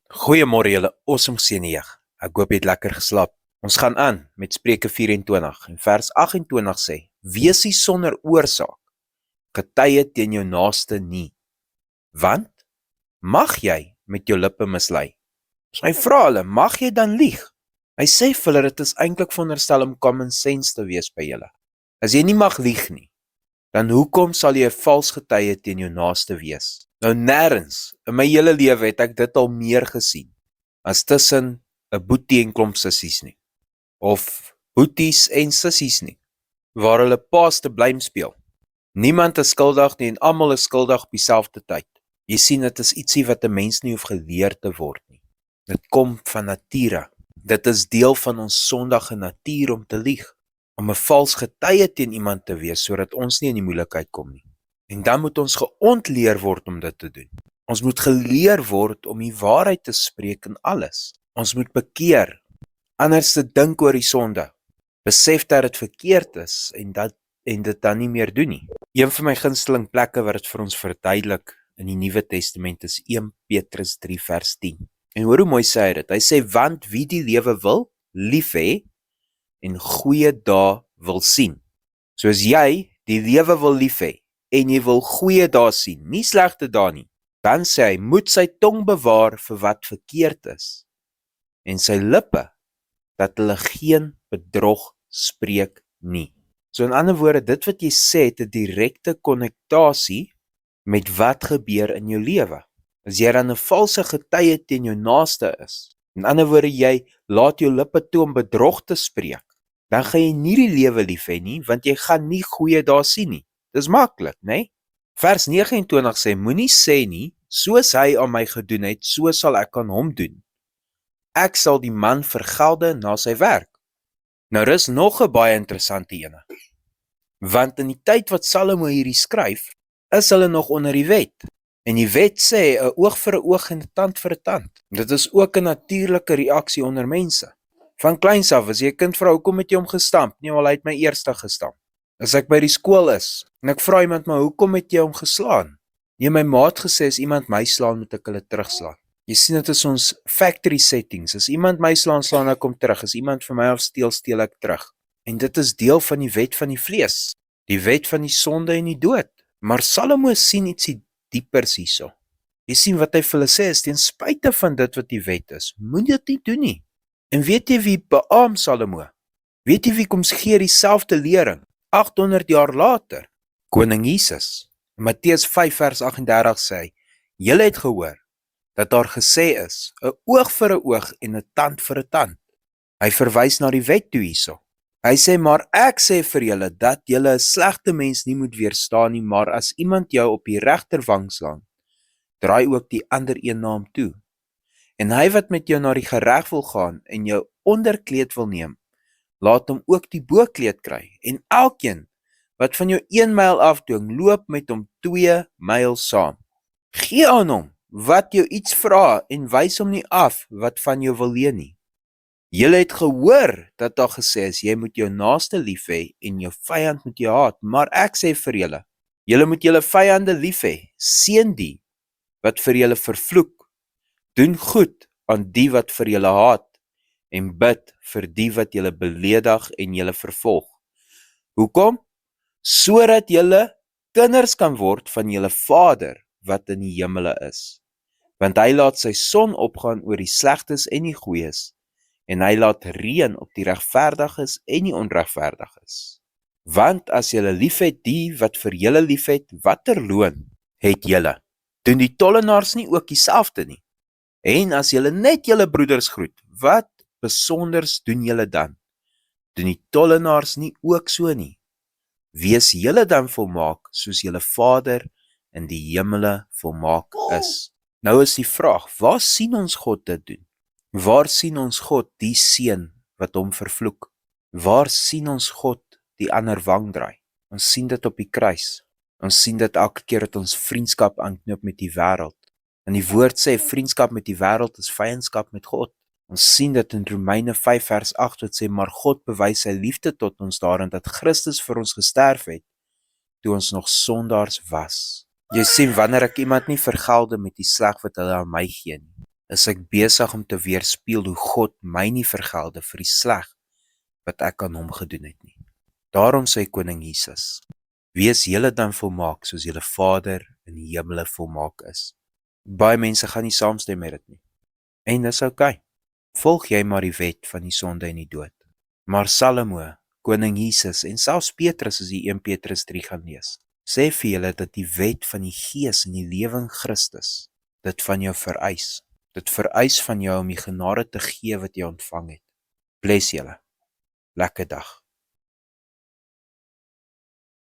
Goeiemôre julle awesome geseënde jeug. Ek hoop jy het lekker geslaap. Ons gaan aan met Spreuke 24 en vers 28 sê: Wees nie sonder oorsaak getuie teen jou naaste nie, want mag jy met jou lippe mislei. So hy vra hulle, mag jy dan lieg? Hy sê vir hulle, dit is eintlik veronderstel om common sense te wees by julle. As jy nie mag lieg nie, dan hoekom sal jy 'n vals getuie teen jou naaste wees? Nou nêrens in my hele lewe het ek dit al meer gesien as tussen 'n boetie en klomp sissies nie, of boeties en sissies nie, waar hulle paas te blame speel. Niemand is skuldig nie en almal is skuldig op dieselfde tyd. Jy sien, dit is ietsie wat 'n mens nie hoef geleer te word nie. Dit kom van nature. Dit is deel van ons sondige natuur om te lieg, om 'n vals getuie teen iemand te wees sodat ons nie in die moeilikheid kom nie. En dan moet ons geontleer word om dit te doen. Ons moet geleer word om die waarheid te spreek in alles. Ons moet bekeer, anders te dink oor die sonde, besef dat dit verkeerd is en dit dan nie meer doen nie. Een van my gunsteling plekke wat dit vir ons verduidelik in die Nuwe Testament is 1 Petrus 3 vers 10. En hoor hoe mooi sê hy dit. Hy sê, want wie die lewe wil, lief hê en goeie dae wil sien. So as jy die lewe wil lief hê en jy wil goeie dae sien, nie slegte dae nie, dan sê hy, moet sy tong bewaar vir wat verkeerd is en sy lippe, dat hulle geen bedrog spreek nie. So in ander woorde, dit wat jy sê het 'n direkte konnektasie met wat gebeur in jou lewe. As jy dan 'n valse getuie teen jou naaste is, in ander woorde, jy laat jou lippe toe om bedrog te spreek, dan gaan jy nie die lewe lief hê nie, want jy gaan nie goeie dae sien nie. Dis maklik, né? Vers 29 sê, moenie sê nie, soos hy aan my gedoen het, so sal ek aan hom doen. Ek sal die man vergelde na sy werk. Nou dis nog 'n baie interessante ene. Want in die tyd wat Salomo hierdie skryf, is hulle nog onder die wet. En die wet sê 'n oog vir 'n oog en 'n tand vir 'n tand. Dit is ook 'n natuurlike reaksie onder mense. Van kleins af, as jy 'n kind vra, hoekom het jy hom gestamp? Nee, wel, hy het my eerste gestamp. As ek by die skool is en ek vra iemand, maar hoekom het jy hom geslaan? Nee, my ma het gesê as iemand my slaan, moet ek hulle terugslaan. Jy sien, dit is ons factory settings. As iemand my slaan, slaan ek hom terug. As iemand vir my afsteel, steel ek terug. En dit is deel van die wet van die vlees, die wet van die sonde en die dood. Maar Salomo sien ietsie diepers hierso. Jy sien wat hy vir hulle sê is, ten spyte van dit wat die wet is, moet dit nie doen nie. En weet jy wie beaam Salomo? Weet jy wie kom gee dieselfde lering 800 jaar later? Koning Jesus. In Matteus 5 vers 38 sê hy, julle het gehoor dat daar gesê is, 'n oog vir 'n oog en 'n tand vir 'n tand. Hy verwys na die wet toe hierso. Hy sê, maar ek sê vir julle, dat julle 'n slegte mens nie moet weerstaan nie, maar as iemand jou op die regterwang slaan, draai ook die ander een na hom toe. En hy wat met jou na die gereg wil gaan en jou onderkleed wil neem, laat hom ook die bokleed kry. En elkeen wat van jou 1 myl afdwing, loop met hom 2 myl saam. Gee aan hom wat jou iets vra en wys hom nie af wat van jou wil leen nie. Julle het gehoor dat daar gesê is, jy moet jou naaste lief hê en jou vyand moet jy haat, maar ek sê vir julle, julle moet julle vyande lief hê, seën die wat vir julle vervloek, doen goed aan die wat vir julle haat, en bid vir die wat julle beledig en julle vervolg. Hoekom? Sodat julle kinders kan word van julle Vader wat in die hemele is. Want hy laat sy son opgaan oor die slegtes en die goeies, en hy laat reën op die regverdiges en die onregverdiges. Want as julle liefhet die wat vir julle liefhet, watter loon het julle? Doen die tollenaars nie ook dieselfde nie? En as julle net julle broeders groet, wat besonders doen julle dan? Doen die tollenaars nie ook so nie? Wees julle dan volmaak, soos julle Vader in die hemele volmaak is. Nou is die vraag, waar sien ons God dit doen? Waar sien ons God die seun wat hom vervloek? Waar sien ons God die ander wang draai? Ons sien dit op die kruis. Ons sien dit elke keer dat ons vriendskap aanknoop met die wêreld. En die woord sê, vriendskap met die wêreld is vyandskap met God. Ons sien dit in Romeine 5 vers 8 wat sê, maar God bewys sy liefde tot ons daarin dat Christus vir ons gesterf het, toe ons nog sondaars was. Jy sien, wanneer ek iemand nie vergelde met die sleg wat hulle aan my gee nie, is ek besig om te weerspieël hoe God my nie vergelde vir die sleg wat ek aan hom gedoen het nie. Daarom sê koning Jesus, wees julle dan volmaak soos julle Vader in die hemele volmaak is. Baie mense gaan nie saamstem met dit nie. En dis oukei. Volg jy maar die wet van die sonde en die dood. Maar Salomo, koning Jesus en selfs Petrus as jy 1 Petrus 3 gaan lees, sê vir julle dat die wet van die Gees en die lewe in Christus dit van jou vereis. Dit vereis van jou om die genade te gee wat jy ontvang het. Bless julle. Lekker dag.